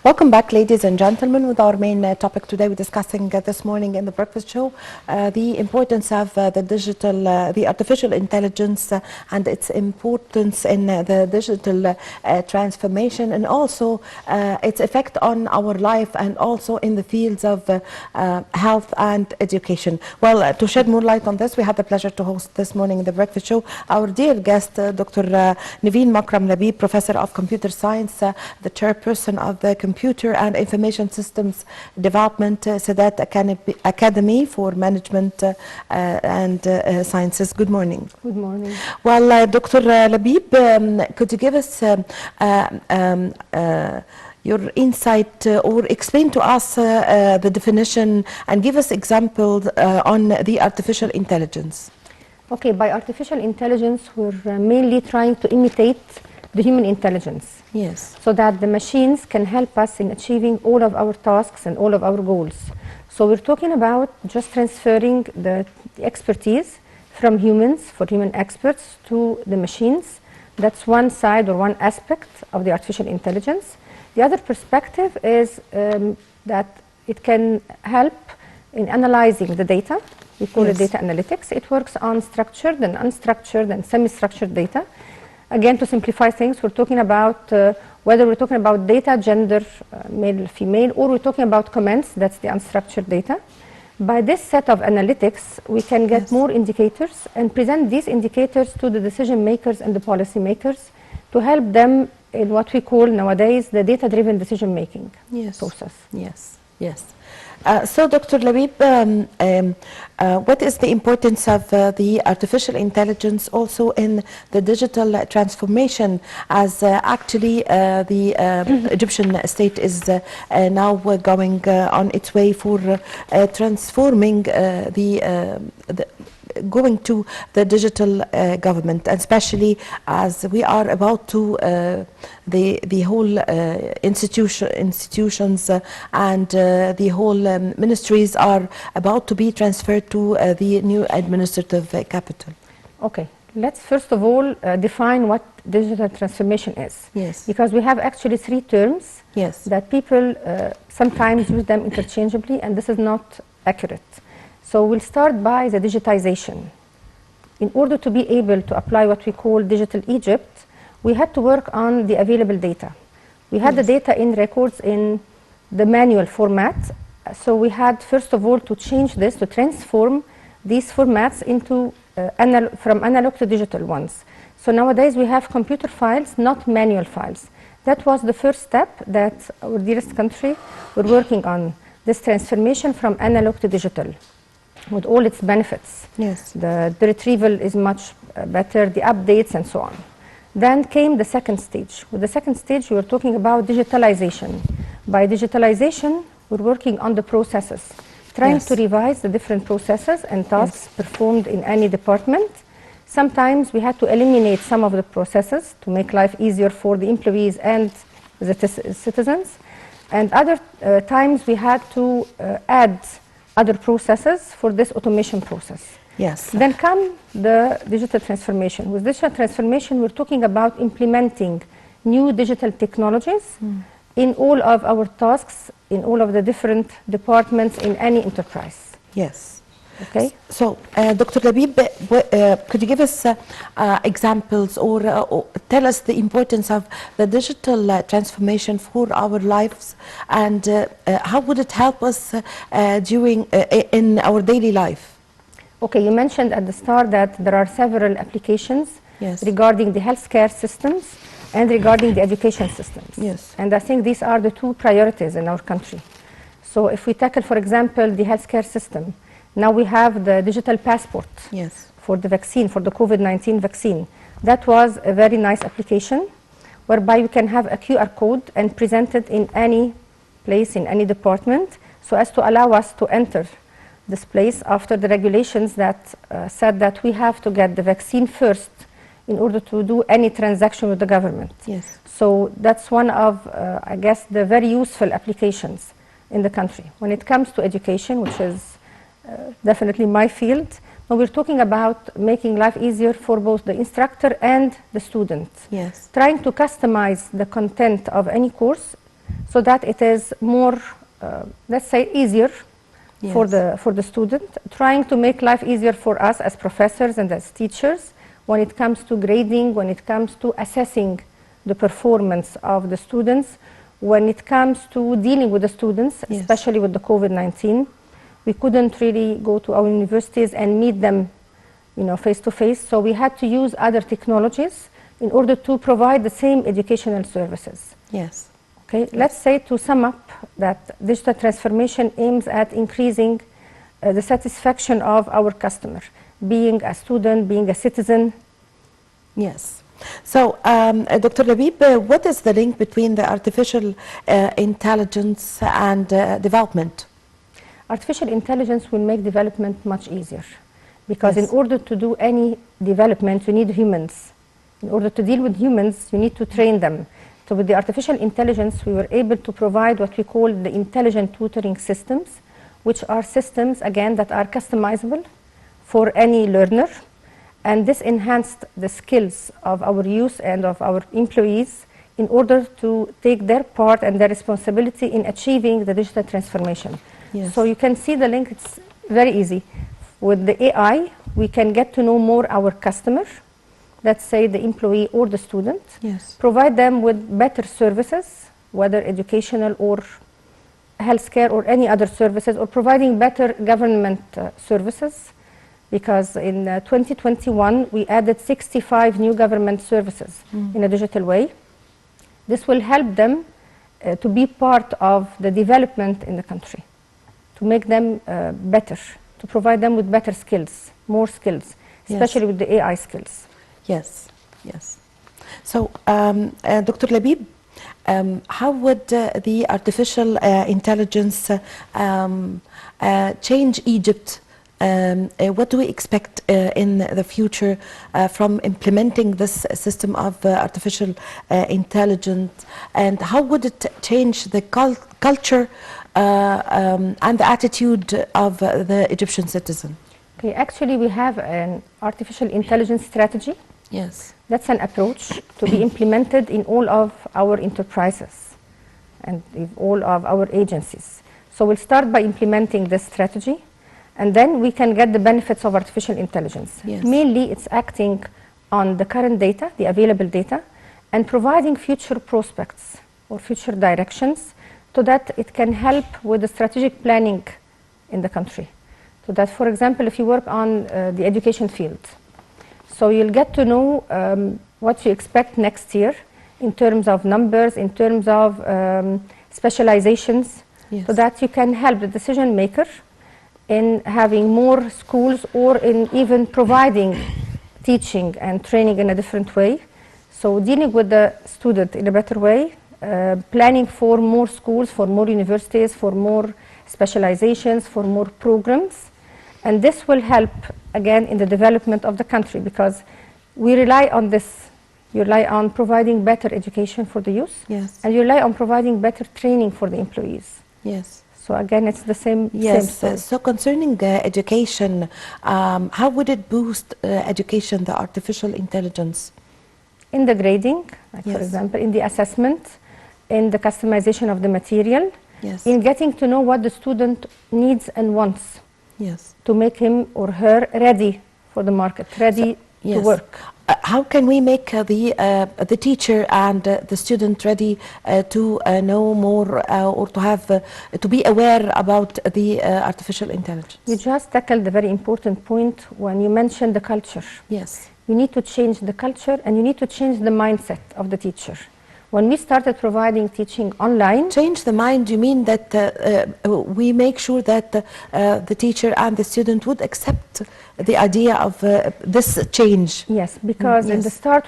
Welcome back, ladies and gentlemen, with our main topic today. We're discussing this morning in the breakfast show the importance of the artificial intelligence and its importance in the digital transformation, and also its effect on our life, and also in the fields of health and education. Well, to shed more light on this, we have the pleasure to host this morning in the breakfast show our dear guest, Dr. Nevine Makram Labib, Professor of Computer Science, the chairperson of the Computer and Information Systems Development Sadat Academy for Management and Sciences. Good morning. Good morning. Well, Dr. Labib, could you give us your insight or explain to us the definition and give us examples on the artificial intelligence? Okay, by artificial intelligence, we're mainly trying to imitate the human intelligence. Yes. So that the machines can help us in achieving all of our tasks and all of our goals. So we're talking about just transferring the expertise from humans, for human experts, to the machines. That's one side or one aspect of the artificial intelligence. The other perspective is that it can help in analyzing the data. We call it data analytics. It works on structured and unstructured and semi-structured data. Again, to simplify things, we're talking about whether we're talking about data, gender, male, female, or we're talking about comments, that's the unstructured data. By this set of analytics, we can get more indicators and present these indicators to the decision makers and the policy makers to help them in what we call nowadays the data-driven decision-making process. Yes, yes. So, Dr. Labib, what is the importance of the artificial intelligence also in the digital transformation, as actually the Egyptian state is now going on its way for transforming going to the digital government, especially as we are about to the whole institutions and the whole ministries are about to be transferred to the new administrative capital. Okay, let's first of all define what digital transformation is. Yes. Because we have actually three terms that people sometimes use them interchangeably, and this is not accurate. So we'll start by the digitization. In order to be able to apply what we call digital Egypt, we had to work on the available data. We had the data in records in the manual format. So we had, first of all, to change this, to transform these formats into from analog to digital ones. So nowadays we have computer files, not manual files. That was the first step that our dearest country were working on, this transformation from analog to digital, with all its benefits. Yes. The retrieval is much better, the updates and so on. Then came the second stage. With the second stage, we were talking about digitalization. By digitalization, we're working on the processes, trying to revise the different processes and tasks performed in any department. Sometimes we had to eliminate some of the processes to make life easier for the employees and the citizens. And other times we had to add other processes for this automation process. Yes. Then come the digital transformation. With digital transformation, we're talking about implementing new digital technologies in all of our tasks, in all of the different departments in any enterprise. Yes. Okay. So, Dr. Labib, could you give us examples or tell us the importance of the digital transformation for our lives, and how would it help us in our daily life? Okay, you mentioned at the start that there are several applications regarding the healthcare systems and regarding the education systems. Yes. And I think these are the two priorities in our country. So if we tackle, for example, the healthcare system, now we have the digital passport for the vaccine, for the COVID-19 vaccine. That was a very nice application whereby you can have a QR code and present it in any place, in any department, so as to allow us to enter this place after the regulations that said that we have to get the vaccine first in order to do any transaction with the government. Yes. So that's one of, I guess, the very useful applications in the country. When it comes to education, which is definitely my field, but we're talking about making life easier for both the instructor and the student. Yes. Trying to customize the content of any course so that it is more, let's say, easier for the student, trying to make life easier for us as professors and as teachers when it comes to grading, when it comes to assessing the performance of the students, when it comes to dealing with the students, especially with the COVID-19. We couldn't really go to our universities and meet them, face to face, so we had to use other technologies in order to provide the same educational services. Yes. Okay, let's say, to sum up, that digital transformation aims at increasing the satisfaction of our customer, being a student, being a citizen. Yes. So, Dr. Labib, what is the link between the artificial intelligence and development? Artificial intelligence will make development much easier, because in order to do any development, you need humans. In order to deal with humans, you need to train them. So with the artificial intelligence, we were able to provide what we call the intelligent tutoring systems, which are systems, again, that are customizable for any learner. And this enhanced the skills of our youth and of our employees in order to take their part and their responsibility in achieving the digital transformation. Yes. So you can see the link, it's very easy. With the AI, we can get to know more our customer, let's say the employee or the student, provide them with better services, whether educational or healthcare or any other services, or providing better government services, because in 2021 we added 65 new government services in a digital way. This will help them to be part of the development in the country, to make them better, to provide them with better skills, more skills, especially with the AI skills. Yes, yes. So, Dr. Labib, how would the artificial intelligence change Egypt? What do we expect in the future from implementing this system of artificial intelligence, and how would it change the culture and the attitude of the Egyptian citizen? Okay, actually we have an artificial intelligence strategy. Yes. That's an approach to be implemented in all of our enterprises and in all of our agencies. So we'll start by implementing this strategy, and then we can get the benefits of artificial intelligence. Yes. Mainly it's acting on the current data, the available data, and providing future prospects or future directions so that it can help with the strategic planning in the country. So that, for example, if you work on the education field, so you'll get to know what you expect next year in terms of numbers, in terms of specializations, so that you can help the decision maker in having more schools or in even providing teaching and training in a different way. So dealing with the student in a better way, planning for more schools, for more universities, for more specializations, for more programs. And this will help, again, in the development of the country, because we rely on this. You rely on providing better education for the youth, yes, and you rely on providing better training for the employees. Yes. So again, it's the same. Yes. Same So concerning education, how would it boost education, the artificial intelligence? In the grading, like yes, for example, in the assessment, in the customization of the material, yes, in getting to know what the student needs and wants, yes, to make him or her ready for the market, ready to work. How can we make the teacher and the student ready to know more or to have to be aware about the artificial intelligence? You just tackled the very important point when you mentioned the culture. Yes. You need to change the culture, and you need to change the mindset of the teacher. When we started providing teaching online... Change the mind, you mean that we make sure that the teacher and the student would accept the idea of this change? Yes, because in the start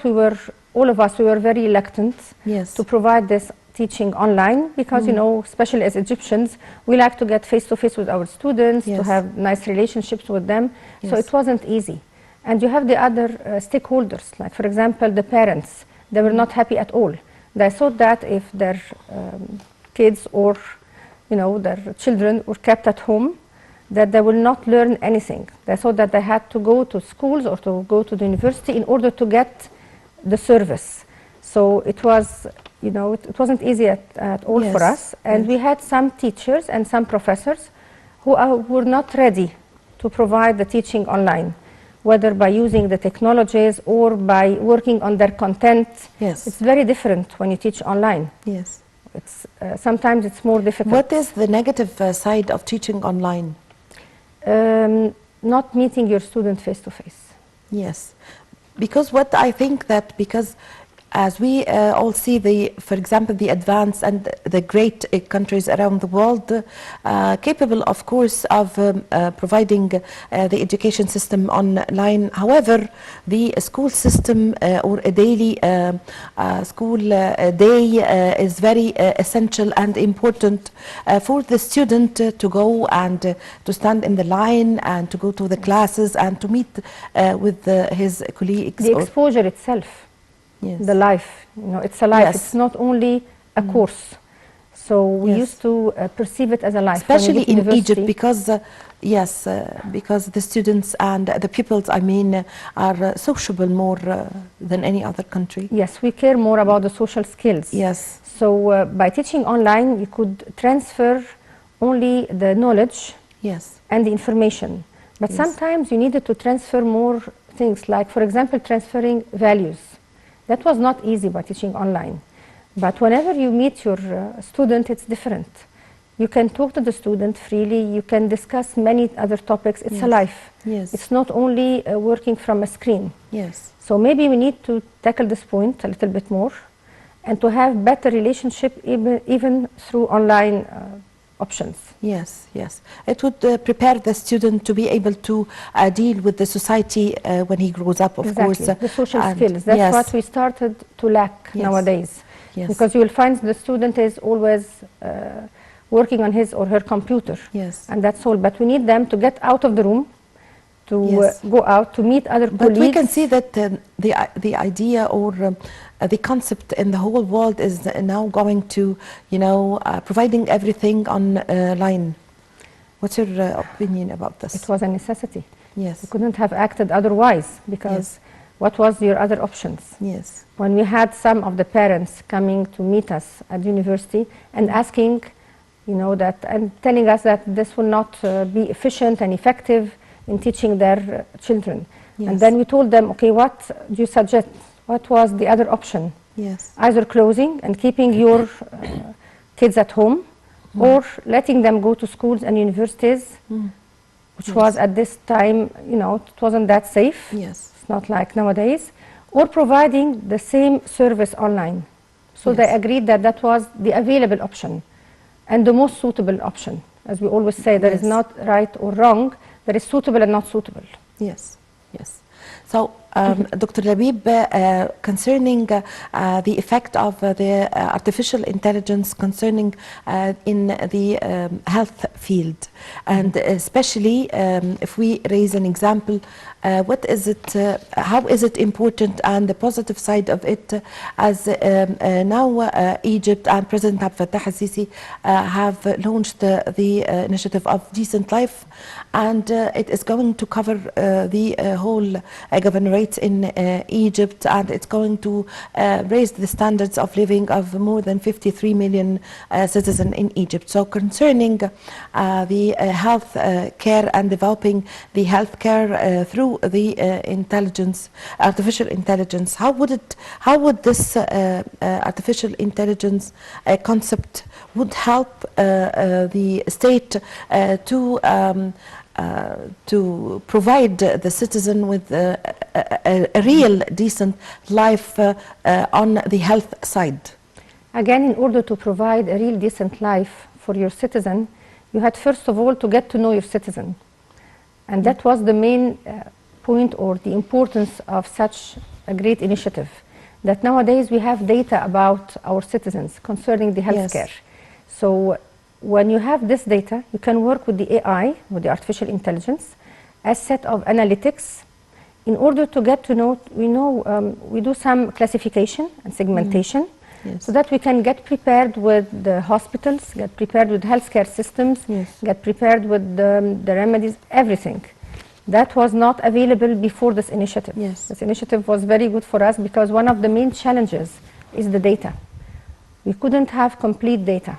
all of us were very reluctant to provide this teaching online, because you know, especially as Egyptians, we like to get face-to-face with our students, to have nice relationships with them, so it wasn't easy. And you have the other stakeholders, like for example the parents. They were not happy at all. They thought that if their kids or their children were kept at home, that they will not learn anything. They thought that they had to go to schools or to go to the university in order to get the service. So it was you know, it wasn't easy at all for us. And we had some teachers and some professors who were not ready to provide the teaching online, whether by using the technologies or by working on their content. Yes. It's very different when you teach online. Yes. It's, sometimes it's more difficult. What is the negative side of teaching online? Not meeting your student face to face. Yes, because what I think that because as we all see for example, the advanced and the great countries around the world capable, of course, of providing the education system online. However, the school system or a daily school day is very essential and important for the student to go and to stand in the line and to go to the classes and to meet with his colleagues. The exposure itself. Yes. The life, you know, it's a life. Yes. It's not only a course. So we used to perceive it as a life. Especially in Egypt, because because the students and the pupils, I mean, are sociable more than any other country. Yes, we care more about the social skills. Yes. So by teaching online, you could transfer only the knowledge. Yes. And the information. But sometimes you needed to transfer more things, like, for example, transferring values. That was not easy by teaching online. But whenever you meet your student, it's different. You can talk to the student freely. You can discuss many other topics. It's a life. Yes. It's not only working from a screen. Yes. So maybe we need to tackle this point a little bit more and to have better relationship even through online options. Yes, yes. It would prepare the student to be able to deal with the society when he grows up, of course. The social skills. That's what we started to lack nowadays. Yes. Because you will find the student is always working on his or her computer. Yes. And that's all. But we need them to get out of the room, to go out, to meet other colleagues. But we can see that the idea or the concept in the whole world is now going to, you know, providing everything online. What's your opinion about this? It was a necessity. Yes. We couldn't have acted otherwise, because what was your other options? Yes. When we had some of the parents coming to meet us at university and asking, you know, that, and telling us that this will not be efficient and effective in teaching their children. Yes. And then we told them, okay, what do you suggest? What was the other option? Yes. Either closing and keeping your kids at home, or letting them go to schools and universities, which was at this time, you know, it wasn't that safe. Yes. It's not like nowadays. Or providing the same service online. So they agreed that that was the available option and the most suitable option. As we always say, there is not right or wrong, there is suitable and not suitable. Yes, yes. So, Dr. Labib, concerning the effect of the artificial intelligence concerning in the health field, and especially if we raise an example, what is it, how is it important, and the positive side of it, as now Egypt and President Abdel Fattah al-Sisi have launched the initiative of Decent Life, and it is going to cover the whole governorate in Egypt, and it's going to raise the standards of living of more than 53 million citizens in Egypt. So concerning the health care and developing the health care through the artificial intelligence, how would this artificial intelligence concept would help the state to provide the citizen with a real decent life on the health side? Again, in order to provide a real decent life for your citizen, you had first of all to get to know your citizen. And that was the main point, or the importance of such a great initiative. That nowadays we have data about our citizens concerning the healthcare. So when you have this data, you can work with the AI, with the artificial intelligence, as set of analytics in order to get to know, we do some classification and segmentation, so that we can get prepared with the hospitals, get prepared with healthcare systems, get prepared with the remedies, everything. That was not available before this initiative. This initiative was very good for us because one of the main challenges is the data. we couldn't have complete data.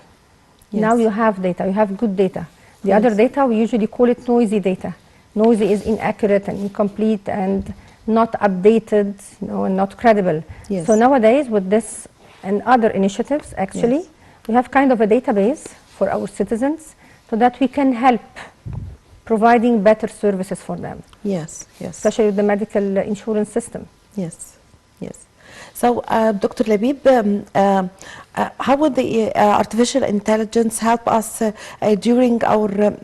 Yes. Now you have data, you have good data. The other Yes. data, we usually call it noisy data. Noisy is inaccurate and incomplete and not updated, and not credible. Yes. So nowadays, with this and other initiatives, actually, Yes. we have kind of a database for our citizens so that we can help providing better services for them, Yes, yes. especially with the medical insurance system. Yes, yes. So, Dr. Labib, how would the artificial intelligence help us during our,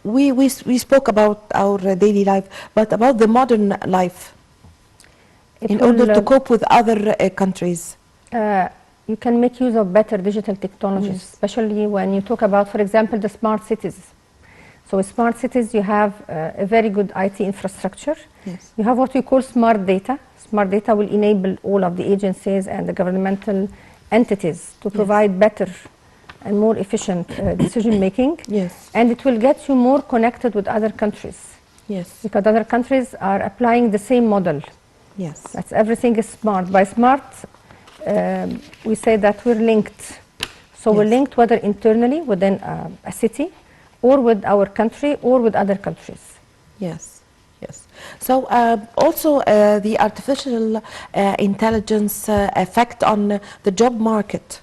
we spoke about our daily life, but about the modern life, in order to cope with other countries? You can make use of better digital technologies, Yes. especially when you talk about, for example, the smart cities. So with smart cities, you have a very good IT infrastructure. Yes. You have what we call smart data. Smart data will enable all of the agencies and the governmental entities to provide better and more efficient decision making. Yes. And it will get you more connected with other countries. Yes. Because other countries are applying the same model. Yes. That's everything is smart. By smart, we say that we're linked. So we're Yes. linked whether internally within a city, or with our country, or with other countries. Yes, yes. So also the artificial intelligence effect on the job market.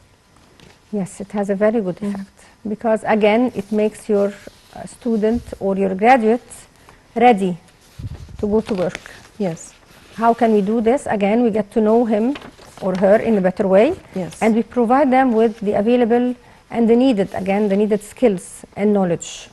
Yes, it has a very good effect. Because again, it makes your student or your graduate ready to go to work. Yes. How can we do this? Again, we get to know him or her in a better way. Yes. And we provide them with the available and the needed skills and knowledge.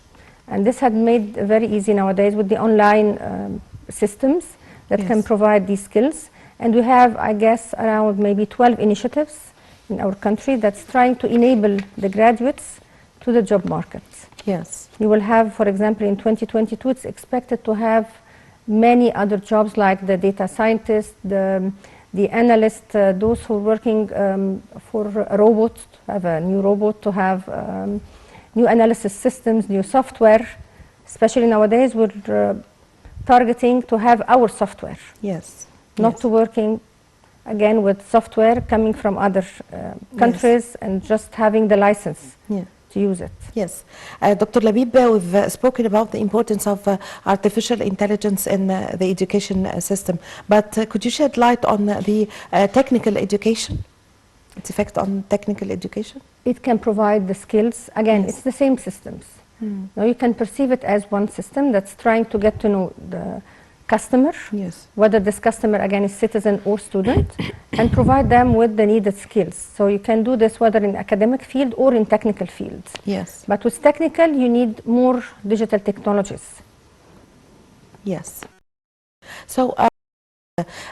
And this had made very easy nowadays with the online systems that can provide these skills. And we have, I guess, around maybe 12 initiatives in our country that's trying to enable the graduates to the job market. Yes. You will have, for example, in 2022, it's expected to have many other jobs like the data scientist, the analyst, those who are working for a robot, to have a new robot, to have new analysis systems, new software. Especially nowadays, we're targeting to have our software. Yes. Not to working, again, with software coming from other countries and just having the license to use it. Yes. Dr. Labib, we've spoken about the importance of artificial intelligence in the education system, but could you shed light on the technical education, its effect on technical education? It can provide the skills. Again, it's the same systems. Now you can perceive it as one system that's trying to get to know the customer, whether this customer again is citizen or student, and provide them with the needed skills. So you can do this whether in academic field or in technical fields. Yes. But with technical, you need more digital technologies. Yes. So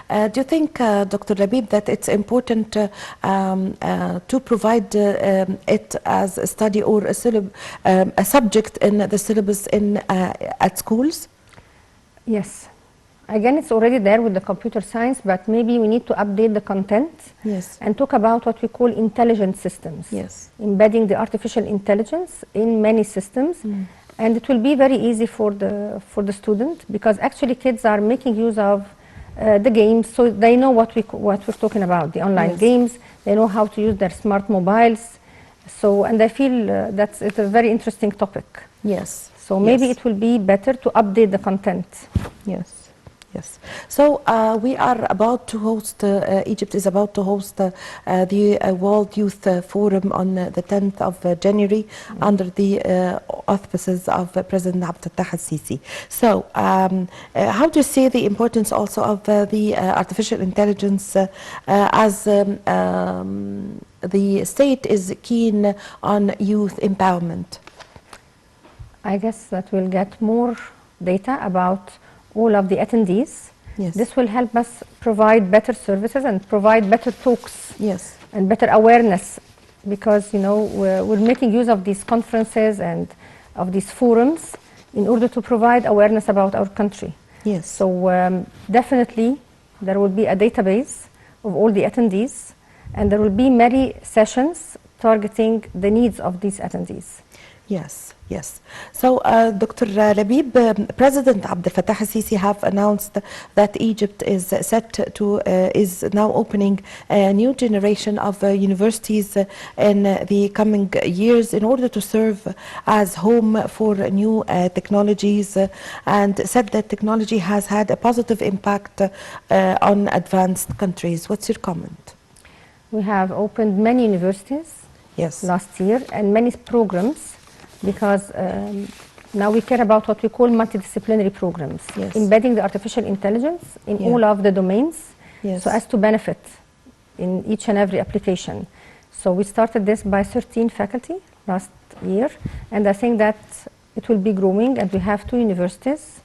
do you think, Dr. Labib, that it's important to provide it as a study or a subject in the syllabus at schools? Yes. Again, it's already there with the computer science, but maybe we need to update the content and talk about what we call intelligent systems. Yes. Embedding the artificial intelligence in many systems. And it will be very easy for the student, because actually kids are making use of the games, so they know what we're talking about, the online games. They know how to use their smart mobiles. So, and I feel it's a very interesting topic. Yes. So maybe it will be better to update the content. Yes. Yes. So we are about to host, Egypt is about to host the World Youth Forum on the 10th of January under the auspices of President Abdel Fattah al-Sisi. So how do you see the importance also of the artificial intelligence as the state is keen on youth empowerment? I guess that we'll get more data about all of the attendees. Yes. This will help us provide better services and provide better talks. Yes. And better awareness, because we're making use of these conferences and of these forums in order to provide awareness about our country. Yes. So definitely there will be a database of all the attendees, and there will be many sessions targeting the needs of these attendees. Yes, yes. So, Dr. Labib, President Abdel Fattah al-Sisi have announced that Egypt is is now opening a new generation of universities in the coming years in order to serve as home for new technologies, and said that technology has had a positive impact on advanced countries. What's your comment? We have opened many universities Yes. last year and many programs, because now we care about what we call multidisciplinary programs, Yes. embedding the artificial intelligence in all of the domains, Yes. so as to benefit in each and every application. So we started this by 13 faculty last year, and I think that it will be growing, and we have 2 universities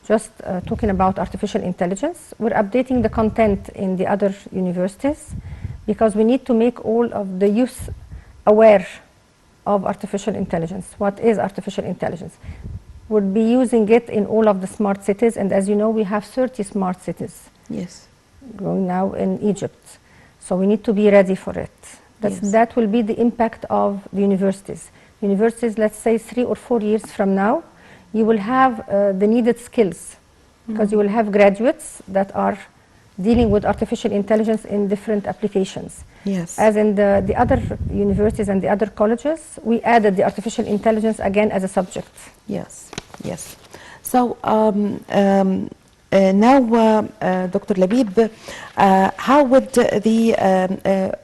just talking about artificial intelligence. We're updating the content in the other universities because we need to make all of the youth aware of artificial intelligence. What is artificial intelligence? We'll be using it in all of the smart cities, and as you know, we have 30 smart cities Yes. growing now in Egypt. So we need to be ready for it. Yes. That will be the impact of the universities. Universities, let's say 3 or 4 years from now, you will have the needed skills, because you will have graduates that are dealing with artificial intelligence in different applications. Yes. As in the other universities and the other colleges, we added the artificial intelligence again as a subject. Yes, yes. So now, Dr. Labib, how would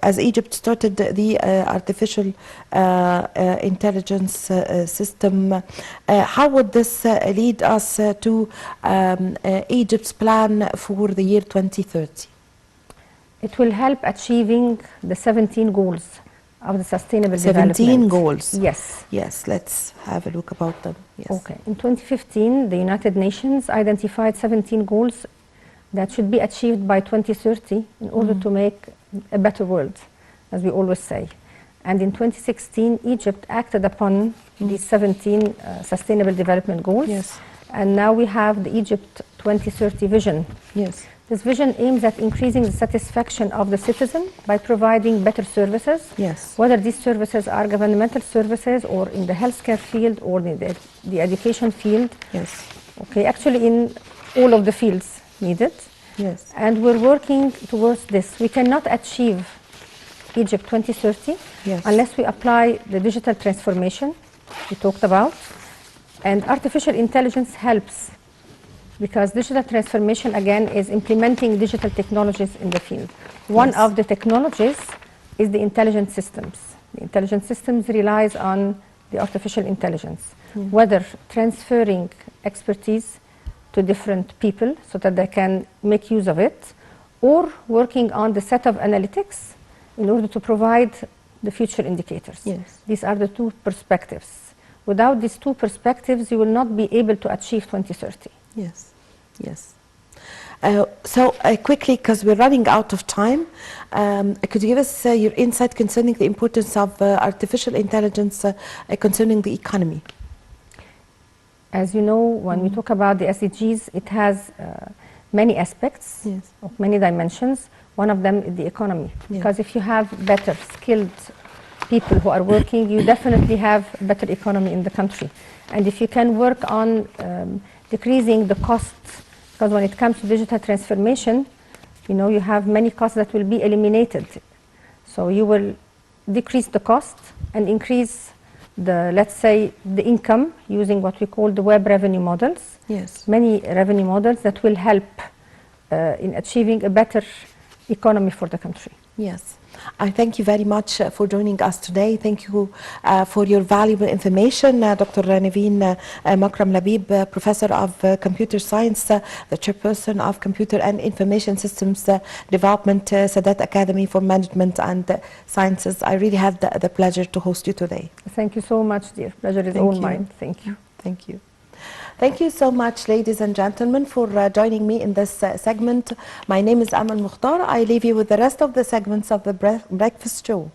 as Egypt started the artificial intelligence system, how would this lead us to Egypt's plan for the year 2030? It will help achieving the 17 goals of the Sustainable Development. 17 goals. Yes. Yes, let's have a look about them. Yes. Okay. In 2015, the United Nations identified 17 goals that should be achieved by 2030 in order to make a better world, as we always say. And in 2016, Egypt acted upon these 17 Sustainable Development Goals. Yes. And now we have the Egypt 2030 vision. Yes. This vision aims at increasing the satisfaction of the citizen by providing better services, Yes. whether these services are governmental services or in the healthcare field or the education field. Yes. Okay, actually in all of the fields needed. Yes. And we're working towards this. We cannot achieve Egypt 2030 Yes. unless we apply the digital transformation we talked about. And artificial intelligence helps, because digital transformation, again, is implementing digital technologies in the field. One Yes. of the technologies is the intelligent systems. The intelligent systems relies on the artificial intelligence, whether transferring expertise to different people so that they can make use of it, or working on the set of analytics in order to provide the future indicators. Yes. These are the 2 perspectives. Without these 2 perspectives, you will not be able to achieve 2030. Yes, yes. So quickly, because we're running out of time, could you give us your insight concerning the importance of artificial intelligence concerning the economy? As you know, when we talk about the SDGs, it has many aspects, Yes. of many dimensions. One of them is the economy. Yeah. Because if you have better skilled people who are working, you definitely have better economy in the country. And if you can work on decreasing the costs, because when it comes to digital transformation, you know, you have many costs that will be eliminated. So you will decrease the cost and increase the, let's say, the income using what we call the web revenue models. Yes. Many revenue models that will help in achieving a better economy for the country. Yes. I thank you very much for joining us today. Thank you for your valuable information, Dr. Nevine Makram Labib, Professor of Computer Science, the Chairperson of Computer and Information Systems Development, Sadat Academy for Management and Sciences. I really had the pleasure to host you today. Thank you so much, dear. Pleasure is Thank all you. mine. Thank you. Thank you. Thank you so much, ladies and gentlemen, for joining me in this segment. My name is Amal Mukhtar. I leave you with the rest of the segments of the Breakfast Show.